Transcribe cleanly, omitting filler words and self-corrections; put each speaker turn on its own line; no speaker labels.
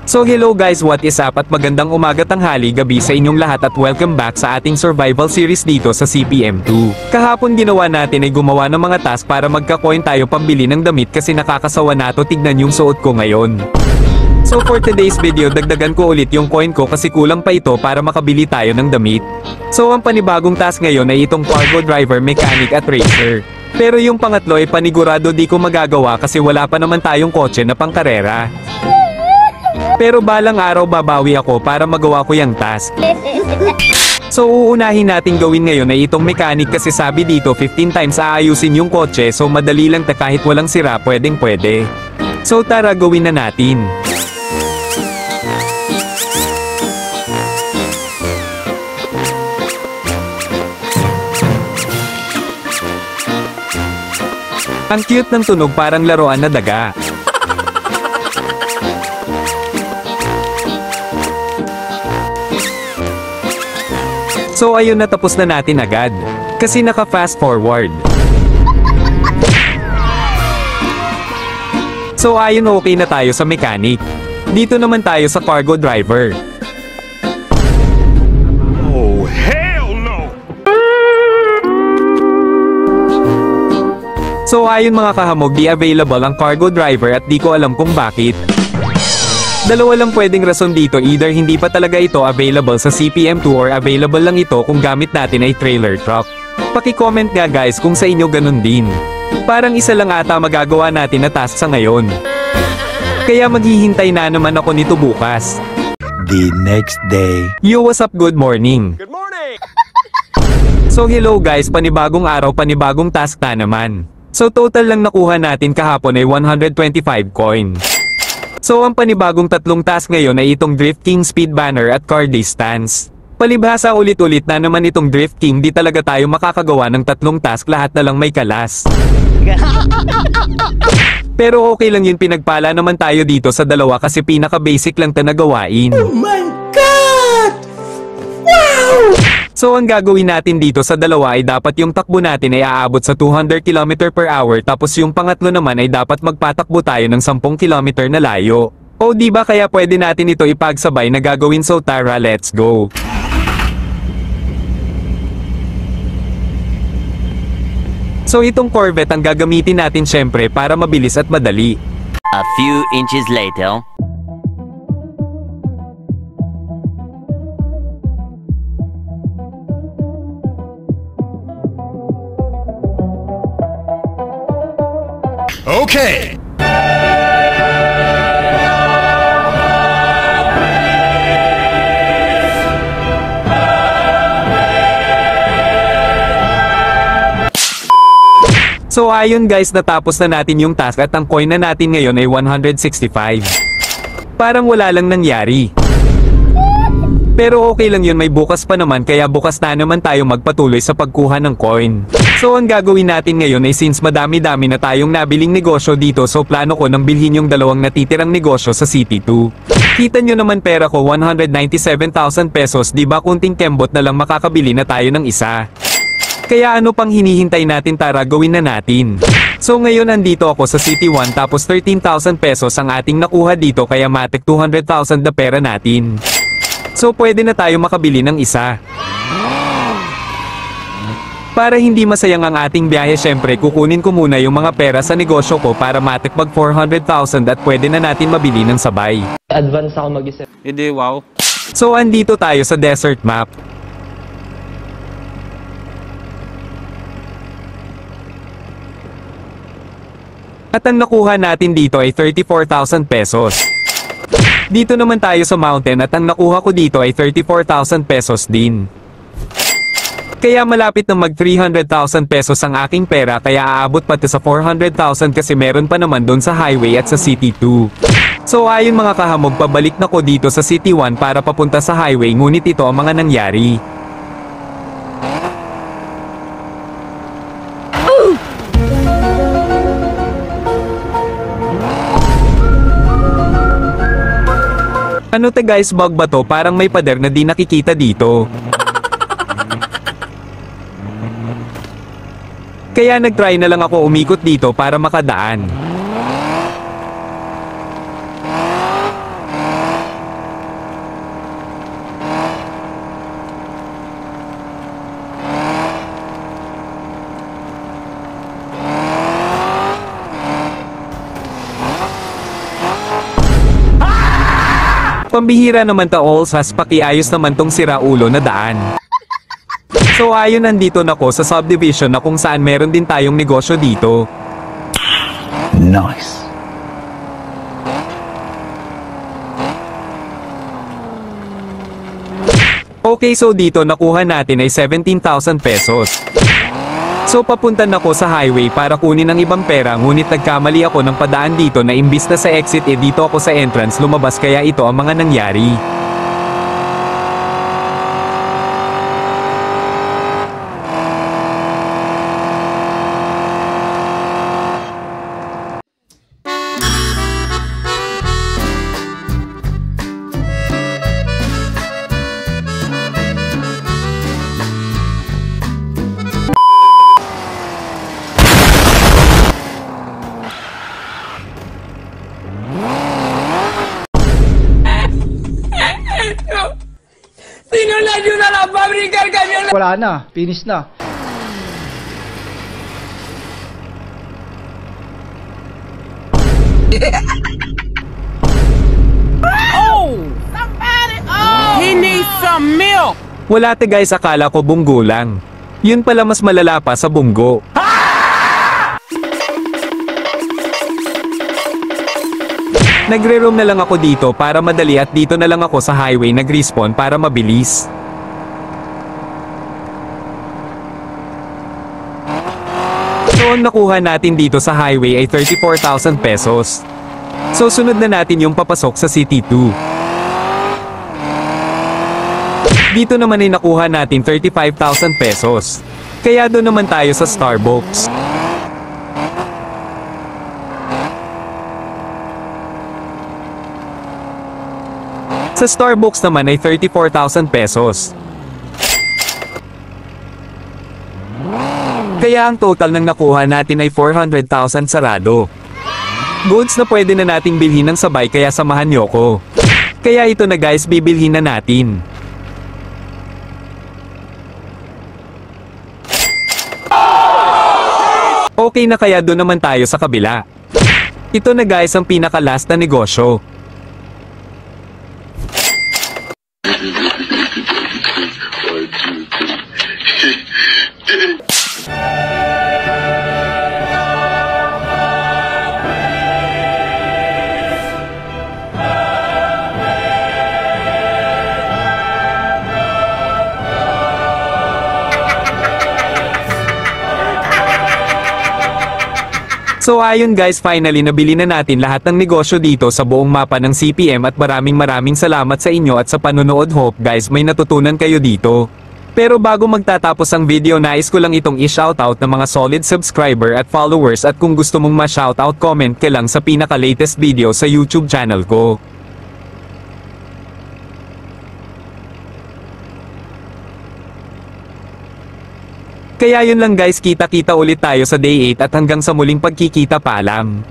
So hello guys, what is up at magandang umaga, tanghali, gabi sa inyong lahat at welcome back sa ating survival series dito sa CPM2. Kahapon ginawa natin ay gumawa ng mga task para magka-coin tayo pambili ng damit kasi nakakasawa na to tignan yung suot ko ngayon. So for today's video dagdagan ko ulit yung coin ko kasi kulang pa ito para makabili tayo ng damit. So ang panibagong task ngayon ay itong cargo driver, mechanic at racer. Pero yung pangatlo ay panigurado di ko magagawa kasi wala pa naman tayong kotse na pangkarera. Pero balang araw babawi ako para magawa ko yung task. So uunahin natin gawin ngayon ay itong mechanic kasi sabi dito 15 times aayusin yung kotse, so madali lang kahit walang sira pwedeng pwede. So tara gawin na natin. Ang cute ng tunog, parang laruan na daga. So ayun, natapos na natin agad. Kasi naka fast forward. So ayun, okay na tayo sa mechanic. Dito naman tayo sa cargo driver.
Oh hell no!
So ayun mga kahamog, di available ang cargo driver at di ko alam kung bakit. Dalawa lang pwedeng rason dito, either hindi pa talaga ito available sa CPM2 or available lang ito kung gamit natin ay trailer truck. Paki-comment nga guys kung sa inyo ganun din. Parang isa lang ata magagawa natin na task sa ngayon. Kaya maghihintay na naman ako nito bukas.
The next day.
Yo, what's up, good morning.
Good morning!
So hello guys, panibagong araw, panibagong task na naman. So total lang nakuha natin kahapon ay 125 coin. So ang panibagong tatlong task ngayon ay itong Drift King, Speed Banner at Car Distance. Palibhasa ulit-ulit na naman itong Drift King, di talaga tayo makakagawa ng tatlong task, lahat na lang may kalas. Pero okay lang yun, pinagpala naman tayo dito sa dalawa kasi pinaka-basic lang na gawain.
Oh my God! Wow!
So ang gagawin natin dito sa dalawa ay dapat yung takbo natin ay aabot sa 200 km/h tapos yung pangatlo naman ay dapat magpatakbo tayo ng 10 km na layo. O diba, kaya pwede natin ito ipagsabay na gagawin, so tara, let's go! So itong Corvette ang gagamitin natin syempre para mabilis at madali.
A few inches later.
Okay!
So ayun guys, natapos na natin yung task at ang coin na natin ngayon ay 165. Parang wala lang nangyari. Pero okay lang yun, may bukas pa naman, kaya bukas na naman tayo magpatuloy sa pagkuha ng coin. So ang gagawin natin ngayon ay since madami-dami na tayong nabiling negosyo dito, so plano ko nang bilhin yung dalawang natitirang negosyo sa City 2. Kita nyo naman pera ko, 197,000 pesos, diba kunting kembot na lang makakabili na tayo ng isa. Kaya ano pang hinihintay natin, tara gawin na natin. So ngayon andito ako sa City 1 tapos 13,000 pesos ang ating nakuha dito, kaya matik 200,000 na pera natin. So pwede na tayo makabili ng isa. Para hindi masayang ang ating biyahe, syempre kukunin ko muna yung mga pera sa negosyo ko para matik mag 400,000 at pwede na natin mabili ng sabay.
Advance ako mag-isip.
Hindi, wow.
So andito tayo sa desert map. At ang nakuha natin dito ay 34,000 pesos. Dito naman tayo sa mountain at ang nakuha ko dito ay 34,000 pesos din. Kaya malapit na mag 300,000 pesos ang aking pera, kaya aabot pati sa 400,000 kasi meron pa naman doon sa highway at sa City 2. So ayun mga kahamog, pabalik na ko dito sa City 1 para papunta sa highway, ngunit ito ang mga nangyari. Ano te guys, bug ba to? Parang may pader na di nakikita dito. Kaya nagtry na lang ako umikot dito para makadaan. Pambihira naman ta all sas, pakiayos naman tong siraulo na daan. So ayun, nandito na ko sa subdivision na kung saan meron din tayong negosyo dito.
Nice.
Okay, so dito nakuha natin ay 17,000 pesos. So papuntan ako sa highway para kunin ang ibang pera, ngunit nagkamali ako ng padaan dito na imbis na sa exit dito ako sa entrance lumabas, kaya ito ang mga nangyari.
Wala na, finish na.
He needs some milk.
Wala te guys, akala ko bunggo lang. Yun pala, mas malala pa sa bunggo. Nagre-roam na lang ako dito para madali at dito na lang ako sa highway nag-respawn para mabilis. So ang nakuha natin dito sa highway ay 34,000 pesos. So sunod na natin yung papasok sa City 2. Dito naman ay nakuha natin 35,000 pesos. Kaya doon naman tayo sa Starbucks. Sa Starbucks naman ay 34,000 pesos. Kaya ang total ng nakuha natin ay 400,000 sarado. Goods na pwede na nating bilhin ng sabay, kaya samahan niyo ko. Kaya ito na guys, bibilhin na natin. Okay na, kaya doon naman tayo sa kabila. Ito na guys ang pinaka-last na negosyo. So ayun guys, finally nabili na natin lahat ng negosyo dito sa buong mapa ng CPM at maraming salamat sa inyo at sa panonood. Hope guys may natutunan kayo dito. Pero bago magtatapos ang video, nais ko lang itong i-shoutout ng mga solid subscriber at followers, at kung gusto mong ma-shoutout, comment ka lang sa pinaka-latest video sa YouTube channel ko. Kaya yun lang guys, kita-kita ulit tayo sa day 8 at hanggang sa muling pagkikita, paalam.